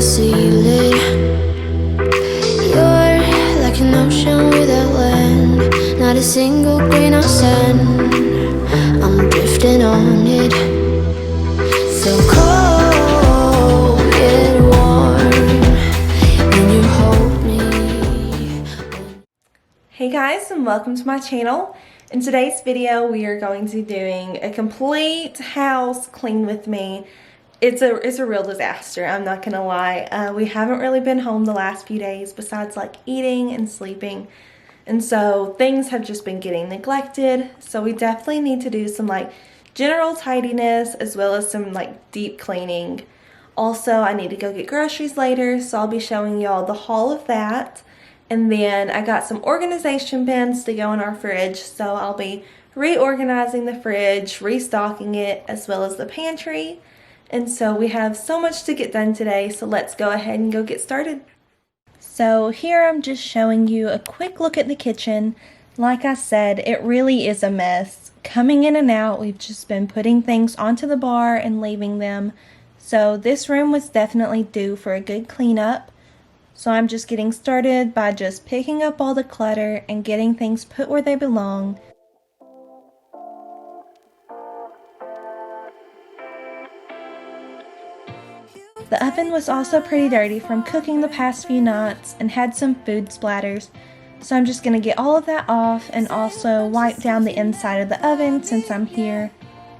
seal it. You're like an ocean without land, not a single grain of sand. I'm drifting on it, so cold yet warm when you hold me. Hey guys, and welcome to my channel. In today's video we are going to be doing a complete house clean with me. It's a real disaster, I'm not gonna lie. We haven't really been home the last few days besides like eating and sleeping, and so things have just been getting neglected. So we definitely need to do some like general tidiness as well as some like deep cleaning. Also, I need to go get groceries later, so I'll be showing y'all the haul of that. And then I got some organization bins to go in our fridge, so I'll be reorganizing the fridge, restocking it, as well as the pantry. And so we have so much to get done today, so let's go ahead and go get started. So here I'm just showing you a quick look at the kitchen. Like I said, it really is a mess. Coming in and out, we've just been putting things onto the bar and leaving them. So this room was definitely due for a good cleanup. So I'm just getting started by just picking up all the clutter and getting things put where they belong. The oven was also pretty dirty from cooking the past few nights and had some food splatters. So I'm just going to get all of that off and also wipe down the inside of the oven since I'm here.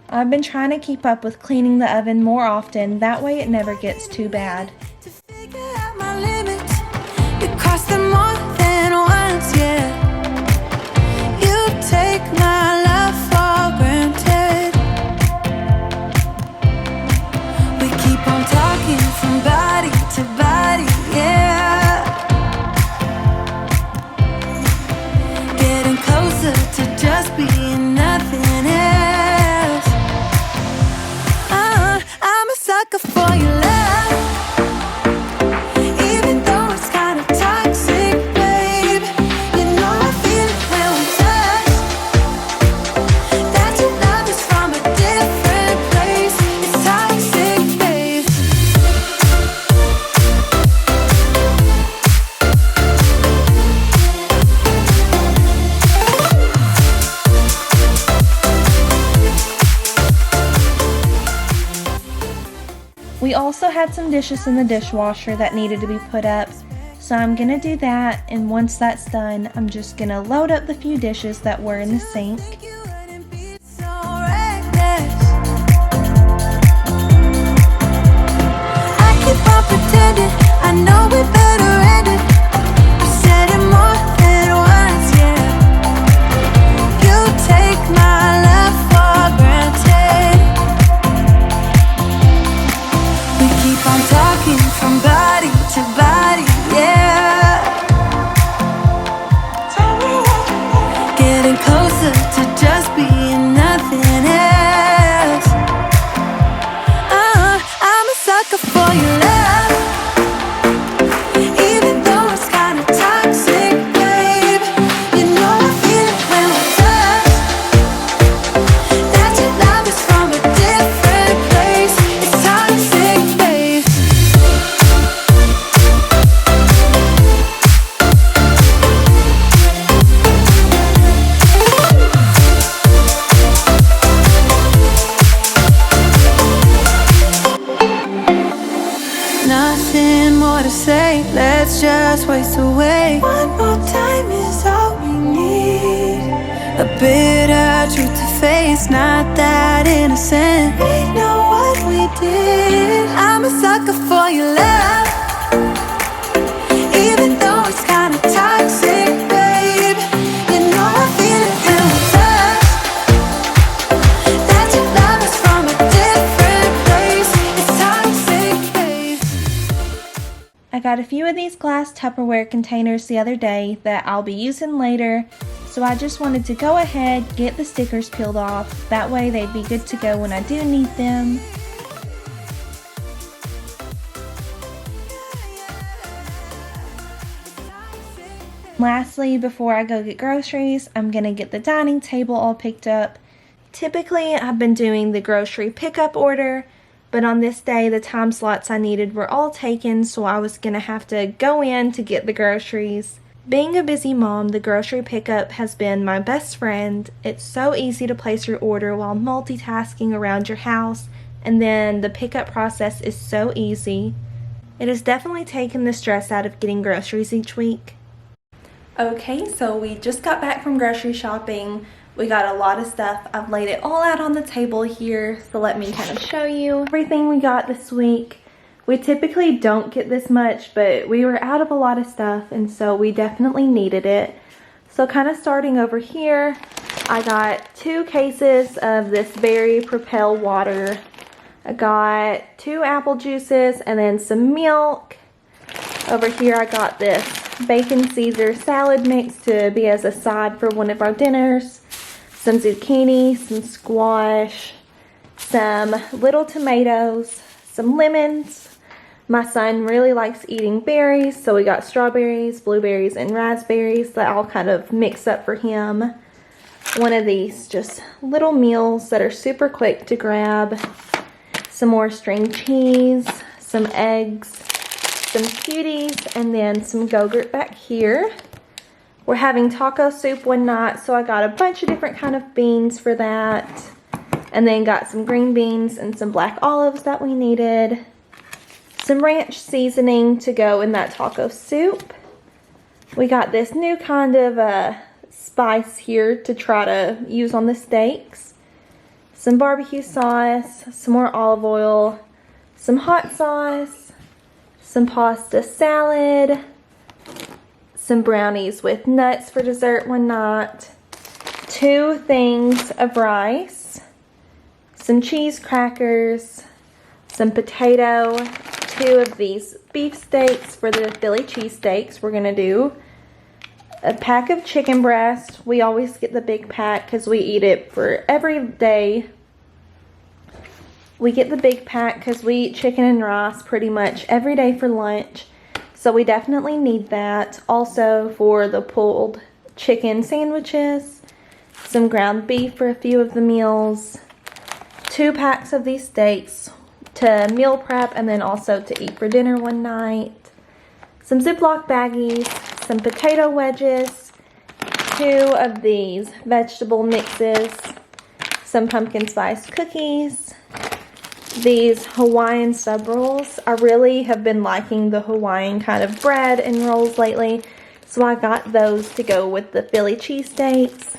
I've been trying to keep up with cleaning the oven more often, that way it never gets too bad. Cross them more than once, yeah. You take my love for granted. We keep on talking from body to body, yeah. Getting closer to just being nothing else. I'm a sucker for your love. We also had some dishes in the dishwasher that needed to be put up, so I'm gonna do that, and once that's done, I'm just gonna load up the few dishes that were in the sink. I keep on pretending, I know we better end it. I said it more than once, yeah. You take my love for granted. We keep on talking from body to body, yeah. Getting closer to just being nothing else. I'm a sucker for your love. Even though it's kinda toxic, babe. You know I feel it when we touch. That your love is from a different place. It's toxic, babe. Nothing more to say, let's just waste away. One more time is all we need. A bitter truth to face, not that innocent. We know what we did. I'm a sucker for your love. Even though it's kinda toxic, babe. You know I feel it when we touch. That your love is from a different place. It's toxic, babe. I got a few of these glass Tupperware containers the other day that I'll be using later, so I just wanted to go ahead, get the stickers peeled off, that way they'd be good to go when I do need them. Lastly, before I go get groceries, I'm gonna get the dining table all picked up. Typically, I've been doing the grocery pickup order, But on this day, the time slots I needed were all taken, so I was going to have to go in to get the groceries. Being a busy mom, the grocery pickup has been my best friend. It's so easy to place your order while multitasking around your house, and then the pickup process is so easy. It has definitely taken the stress out of getting groceries each week. Okay, so we just got back from grocery shopping. We got a lot of stuff. I've laid it all out on the table here, so let me kind of show you everything we got this week. We typically don't get this much, but we were out of a lot of stuff, and so we definitely needed it. So kind of starting over here, I got 2 cases of this Berry Propel water. I got 2 apple juices and then some milk. Over here I got this bacon Caesar salad mix to be as a side for one of our dinners. Some zucchini, some squash, some little tomatoes, some lemons. My son really likes eating berries, so we got strawberries, blueberries, and raspberries that all kind of mix up for him. One of these just little meals that are super quick to grab. Some more string cheese, some eggs, some cuties, and then some Go-Gurt back here. We're having taco soup one night, so I got a bunch of different kind of beans for that. And then got some green beans and some black olives that we needed. Some ranch seasoning to go in that taco soup. We got this new kind of spice here to try to use on the steaks. Some barbecue sauce, some more olive oil, some hot sauce, some pasta salad, some brownies with nuts for dessert one night, 2 things of rice, some cheese crackers, some potato, 2 of these beef steaks for the Philly cheesesteaks we're going to do, a pack of chicken breast. We always get the big pack because we eat it for every day. We get the big pack because we eat chicken and rice pretty much every day for lunch. So we definitely need that. Also for the pulled chicken sandwiches, some ground beef for a few of the meals, 2 packs of these steaks to meal prep and then also to eat for dinner one night, some Ziploc baggies, some potato wedges, 2 of these vegetable mixes, some pumpkin spice cookies, these Hawaiian sub rolls. I really have been liking the Hawaiian kind of bread and rolls lately, so I got those to go with the Philly cheesesteaks.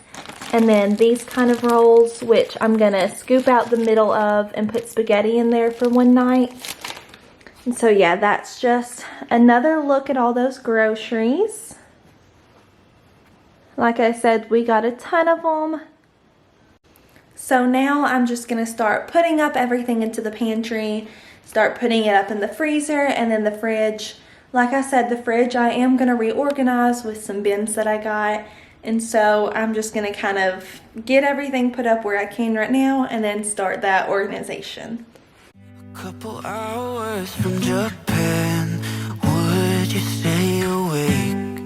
And then these kind of rolls, which I'm gonna scoop out the middle of and put spaghetti in there for one night. And so yeah, that's just another look at all those groceries. Like I said, we got a ton of them. So now I'm just going to start putting up everything into the pantry, start putting it up in the freezer and then the fridge. Like I said, the fridge I am going to reorganize with some bins that I got. And so I'm just going to kind of get everything put up where I can right now and then start that organization. A couple hours from Japan, would you stay awake?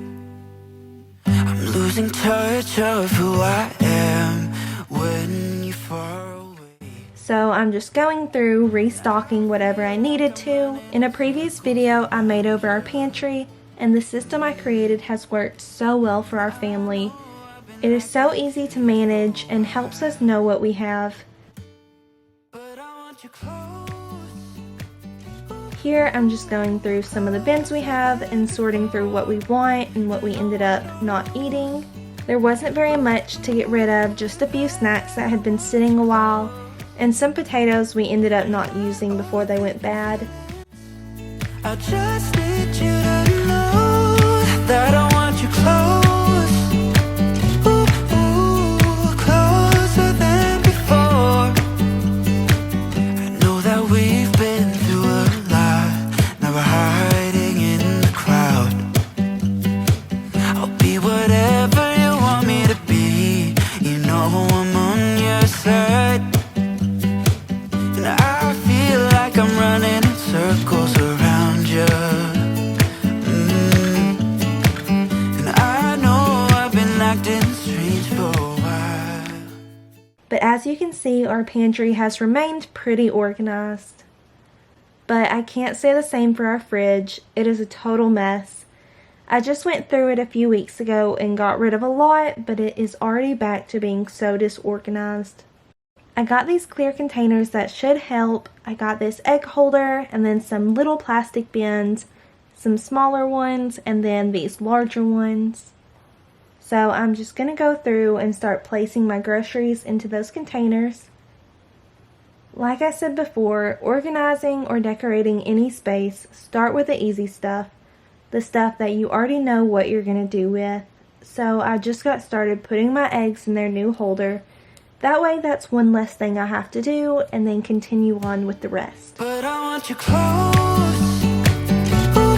I'm losing touch of who I am when you're far away. So I'm just going through restocking whatever I needed to. In a previous video, I made over our pantry, and the system I created has worked so well for our family. It is so easy to manage and helps us know what we have. Here I'm just going through some of the bins we have and sorting through what we want and what we ended up not eating. There wasn't very much to get rid of, just a few snacks that had been sitting a while, and some potatoes we ended up not using before they went bad. I just need you to know that I want you close, ooh, ooh, closer than before. I know that we've been through a lot, now we're hiding in the crowd. I'll be whatever you want me to be, you know I'm on your side. And I feel like I'm running in circles around you. And I know I've been acting strange for a while. But as you can see, our pantry has remained pretty organized. but I can't say the same for our fridge. It is a total mess. I just went through it a few weeks ago and got rid of a lot, but it is already back to being so disorganized. I got these clear containers that should help. I got this egg holder and then some little plastic bins, some smaller ones, and then these larger ones. So I'm just going to go through and start placing my groceries into those containers. Like I said before, organizing or decorating any space, start with the easy stuff, the stuff that you already know what you're going to do with. So I just got started putting my eggs in their new holder. That way that's one less thing I have to do, and then continue on with the rest. But I want you close, ooh,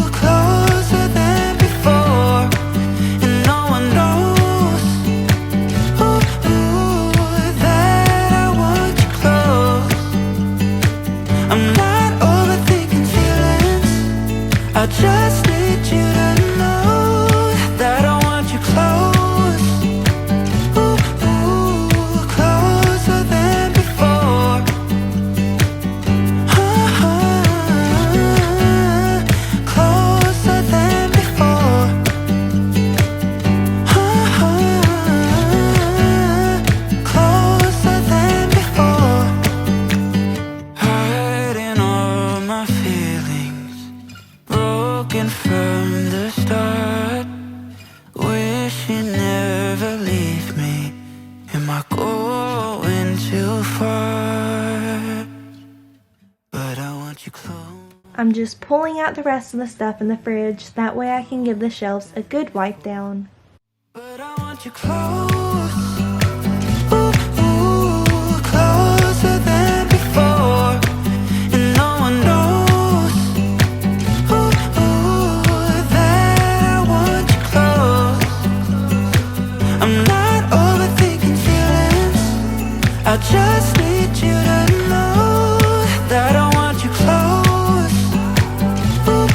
closer than before, and no one knows, ooh, that I want you close. I'm not overthinking feelings, I just need you to know that I want you close. From the start, wish you never leave me. Am I going too far? But I want you close. I'm just pulling out the rest of the stuff in the fridge, that way I can give the shelves a good wipe down. But I want you close, ooh, closer than before, and no one knows. I just need you to know that I want you close, ooh,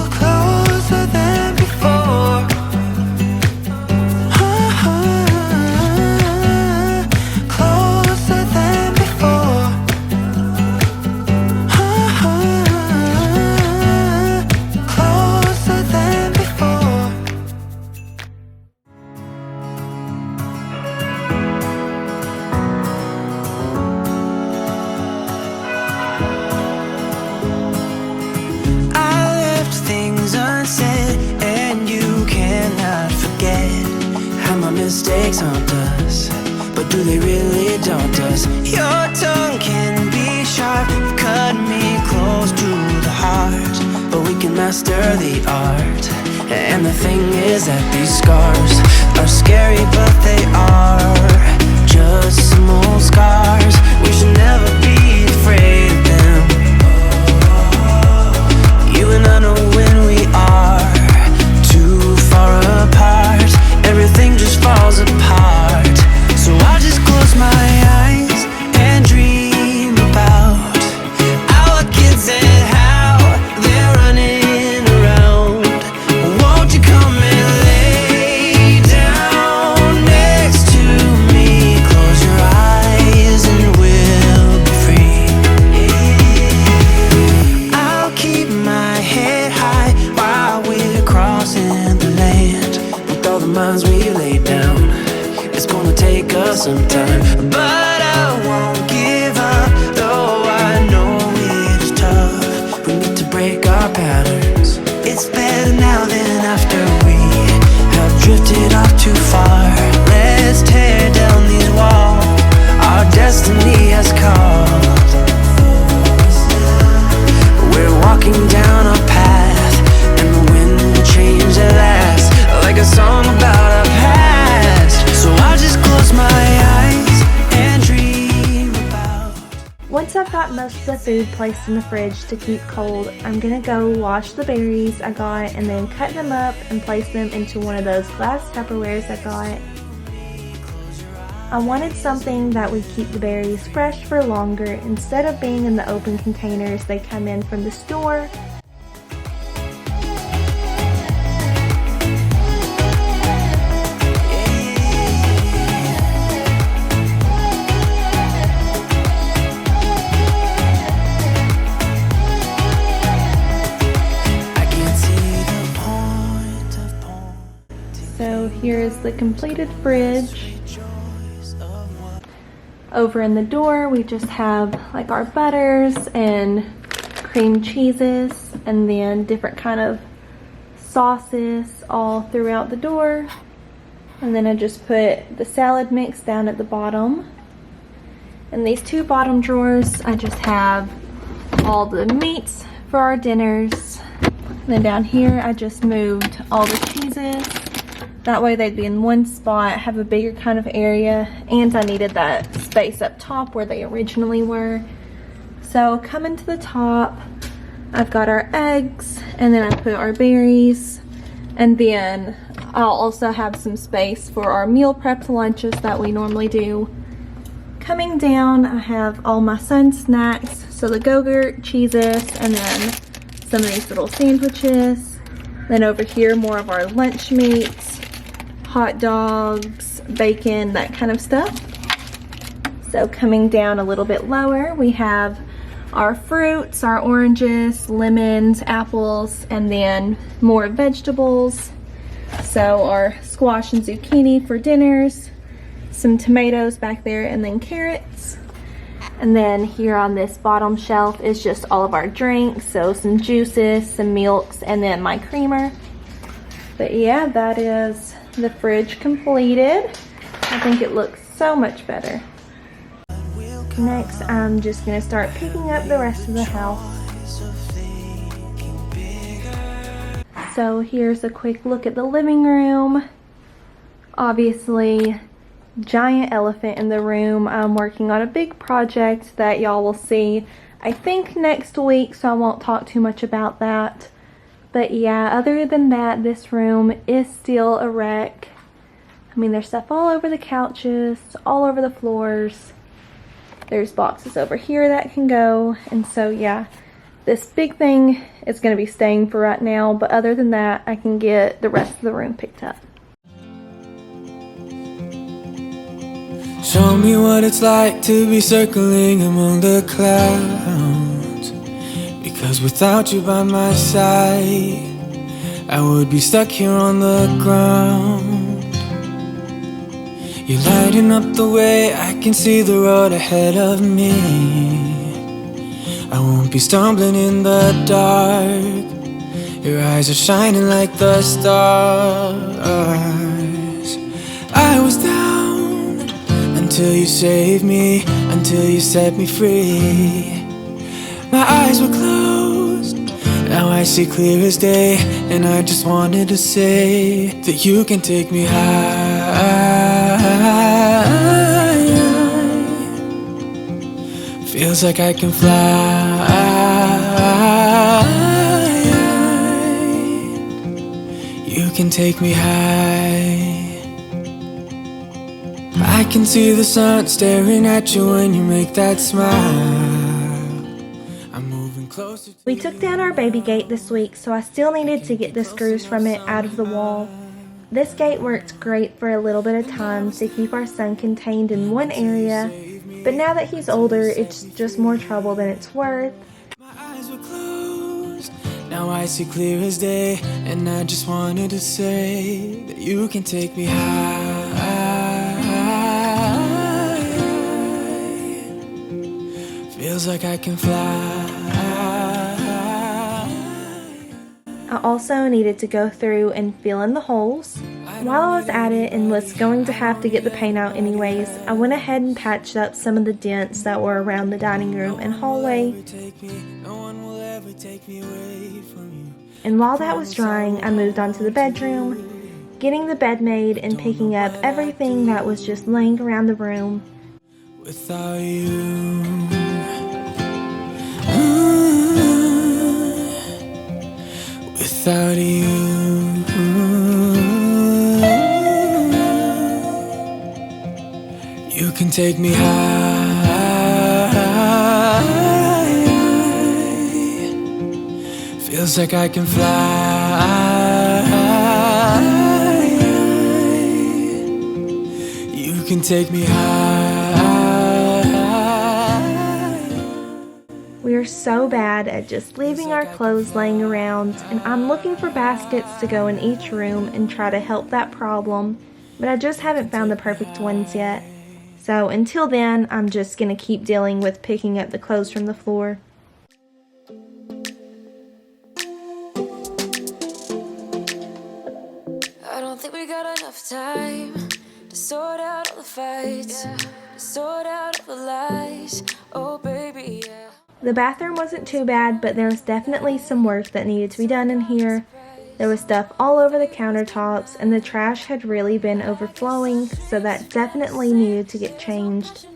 closer than before, closer than before, closer than before. Mistakes haunt us, but do they really daunt us? Your tongue can be sharp, you cut me close to the heart, but we can master the art. And the thing is that these scars are scary, but they are just some old scars. We should never be afraid of them. You and I know when we are too far apart, everything just falls apart. So I just close my eyes and dream about our kids and how they're running around. Won't you come and lay down next to me? Close your eyes and we'll be free. I'll keep my head high while we're crossing the land. With all the minds we lay down, it's gonna take us some time, but I won't give up, though I know it is tough. We need to break our patterns. It's better now than after we have drifted off too far. Let's tear down these walls, our destiny has called. We're walking down a path, and the wind will change at last, like a song about our past. So I just close my eyes and dream about. Once I've got most of the food placed in the fridge to keep cold, I'm gonna go wash the berries I got and then cut them up and place them into one of those glass Tupperwares I got. I wanted something that would keep the berries fresh for longer instead of being in the open containers they come in from the store. the completed fridge. Over in the door, we just have like our butters and cream cheeses, and then different kind of sauces all throughout the door. And then I just put the salad mix down at the bottom. In these two bottom drawers, I just have all the meats for our dinners. And then down here, I just moved all the cheeses. That way they'd be in one spot, have a bigger kind of area, and I needed that space up top where they originally were. So coming to the top, I've got our eggs, and then I put our berries, and then I'll also have some space for our meal prep lunches that we normally do. Coming down, I have all my son's snacks, so the Go-Gurt, cheeses, and then some of these little sandwiches. Then over here, more of our lunch meats, hot dogs, bacon, that kind of stuff. So coming down a little bit lower, we have our fruits, our oranges, lemons, apples, and then more vegetables. So our squash and zucchini for dinners, some tomatoes back there, and then carrots. And then here on this bottom shelf is just all of our drinks, so some juices, some milks, and then my creamer. But yeah, that is the fridge completed. I think it looks so much better. Next, I'm just gonna start picking up the rest of the house. So here's a quick look at the living room. Obviously, giant elephant in the room. I'm working on a big project that y'all will see, I think, next week, so I won't talk too much about that. But yeah, other than that, this room is still a wreck. I mean, there's stuff all over the couches, all over the floors. There's boxes over here that can go. And so yeah, this big thing is going to be staying for right now. But other than that, I can get the rest of the room picked up. Show me what it's like to be circling among the clouds. Because without you by my side, I would be stuck here on the ground. You're lighting up the way, I can see the road ahead of me. I won't be stumbling in the dark. Your eyes are shining like the stars. I was down until you saved me, until you set me free. My eyes were closed, now I see clear as day. And I just wanted to say that you can take me high. Feels like I can fly. You can take me high. I can see the sun staring at you when you make that smile. I'm moving closer to We took down our baby gate this week, so I still needed to get the screws from it out of the wall. This gate worked great for a little bit of time to keep our son contained in one area, but now that he's older, it's just more trouble than it's worth. My eyes were closed, now I see clear as day. And I just wanted to say that you can take me high. Feels like I can fly. I also needed to go through and fill in the holes. While I was at it and was going to have to get the paint out anyways, I went ahead and patched up some of the dents that were around the dining room and hallway. And while that was drying, I moved on to the bedroom, getting the bed made and picking up everything that was just laying around the room. Without you, without you, you can take me high. Feels like I can fly. You can take me high. We are so bad at just leaving our clothes laying around, and I'm looking for baskets to go in each room and try to help that problem. but I just haven't found the perfect ones yet. So until then, I'm just going to keep dealing with picking up the clothes from the floor. I don't think we got enough time to sort out all the fights, to sort out all the lies. Oh baby, yeah. The bathroom wasn't too bad, but there was definitely some work that needed to be done in here. There was stuff all over the countertops, and the trash had really been overflowing, so that definitely needed to get changed.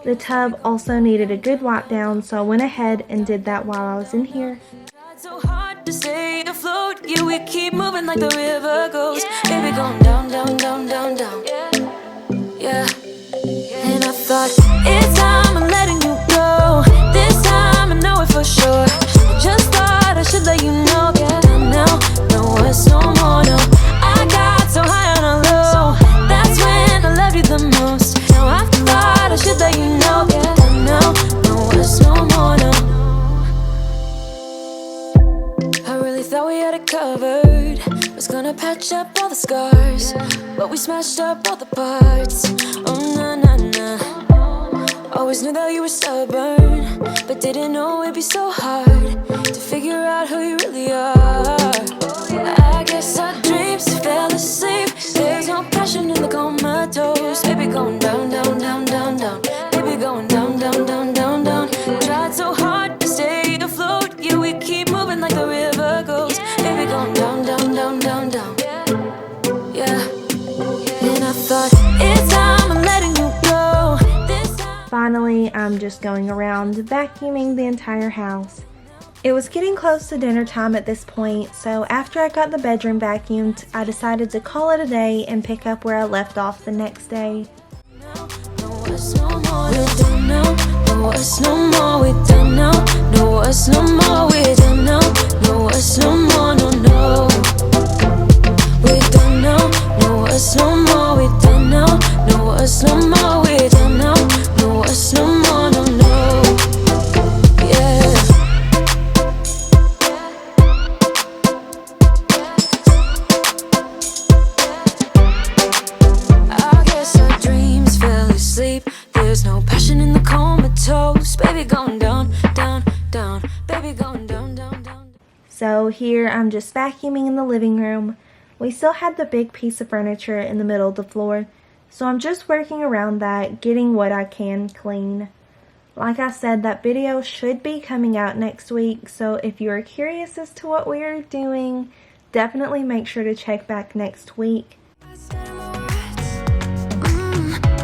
The tub also needed a good wipe down, so I went ahead and did that while I was in here. So hard to stay afloat, yeah, we keep moving like the river goes. Baby, going down, down, down, down, down. Yeah. And I thought, it's time I'm letting you go. This time I know it for sure. I just thought I should let you know. Yeah, now, no, it's no more, no. I got so high on a low. That's when I love you the most. Now I thought I should let you know. Yeah, now, no, it's no more, no. I really thought we had it covered. Was gonna patch up all the scars, but we smashed up all the parts. Oh, nah, nah, nah. Always knew that you were stubborn, but didn't know it'd be so hard to figure out who you really are. I guess our dreams fell asleep. There's no passion in the comatose. Baby, going down, down, down, down, down. Baby, going down, down, down, down, down. Tried so hard to stay afloat. Yeah, we keep moving like the river goes. Baby, going down, down, down, down, down. Yeah. And I thought, it's time I'm letting you go. This time. Finally, I'm just going around vacuuming the entire house. It was getting close to dinner time at this point, so after I got the bedroom vacuumed, I decided to call it a day and pick up where I left off the next day. No, it's no more. We're done now. No, it's no more. We're done now. No, it's no more. We're done now. No, it's no more. No, no. We're done now. No, it's no more. We're done now. No, it's no more. We're done now. No, it's no more. No, no. Yeah. I guess our dreams fell asleep. There's no passion in the comatose. Baby, going down, down, down. Baby, going down, down, down. So here I'm just vacuuming in the living room. We still had the big piece of furniture in the middle of the floor, so I'm just working around that, getting what I can clean. Like I said, that video should be coming out next week, so if you are curious as to what we are doing, definitely make sure to check back next week.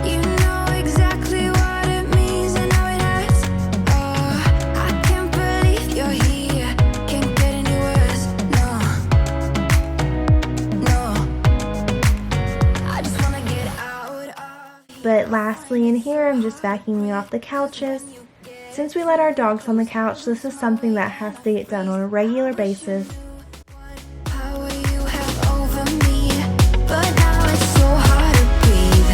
You know exactly what it means and how it hurts. Oh, I can't believe you're here. Can't get any worse. No, no. I just wanna get out of. But lastly, in here I'm just vacuuming off the couches. Since we let our dogs on the couch, this is something that has to get done on a regular basis. Power you have over me, but now it's so hard to breathe.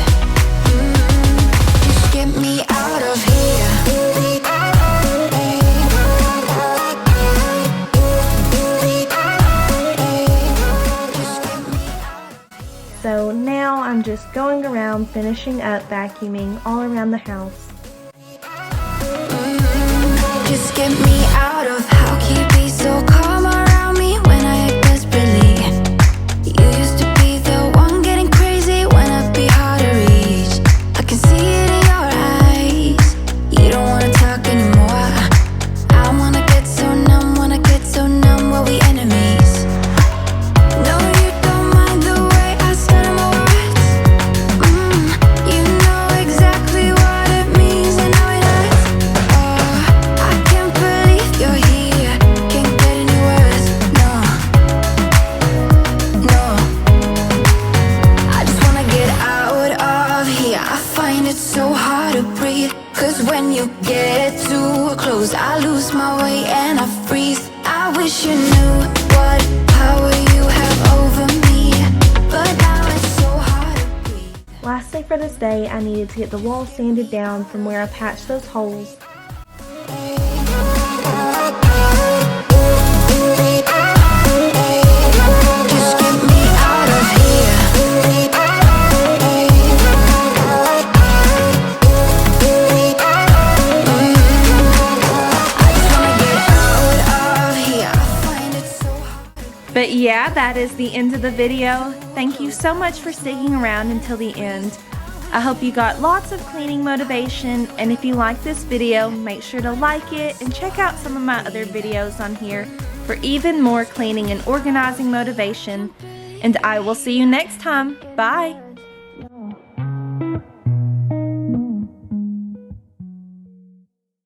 Just get me out of here. So now I'm just going around finishing up vacuuming all around the house. Just get me out of. How can you be so calm around me when I act desperately? You used to be the one getting crazy when I'd be hard to reach. I can see it in your eyes. You don't wanna talk anymore. I wanna get so numb, were we enemies? No, you don't mind the way I stutter my words. You know exactly what it means and how it hurts. Oh, I can't believe you're here. Can't get any worse. No, no. I just wanna get out of here. I find it so hard to breathe. 'Cause when you get too close, I lose my way and I freeze. I wish you knew what power you have over me, but now it's so hard to breathe. Lastly for this day, I needed to get the wall sanded down from where I patched those holes. Just get me out of here. But yeah, that is the end of the video. Thank you so much for sticking around until the end. I hope you got lots of cleaning motivation, and if you like this video, make sure to like it and check out some of my other videos on here for even more cleaning and organizing motivation. And I will see you next time. Bye!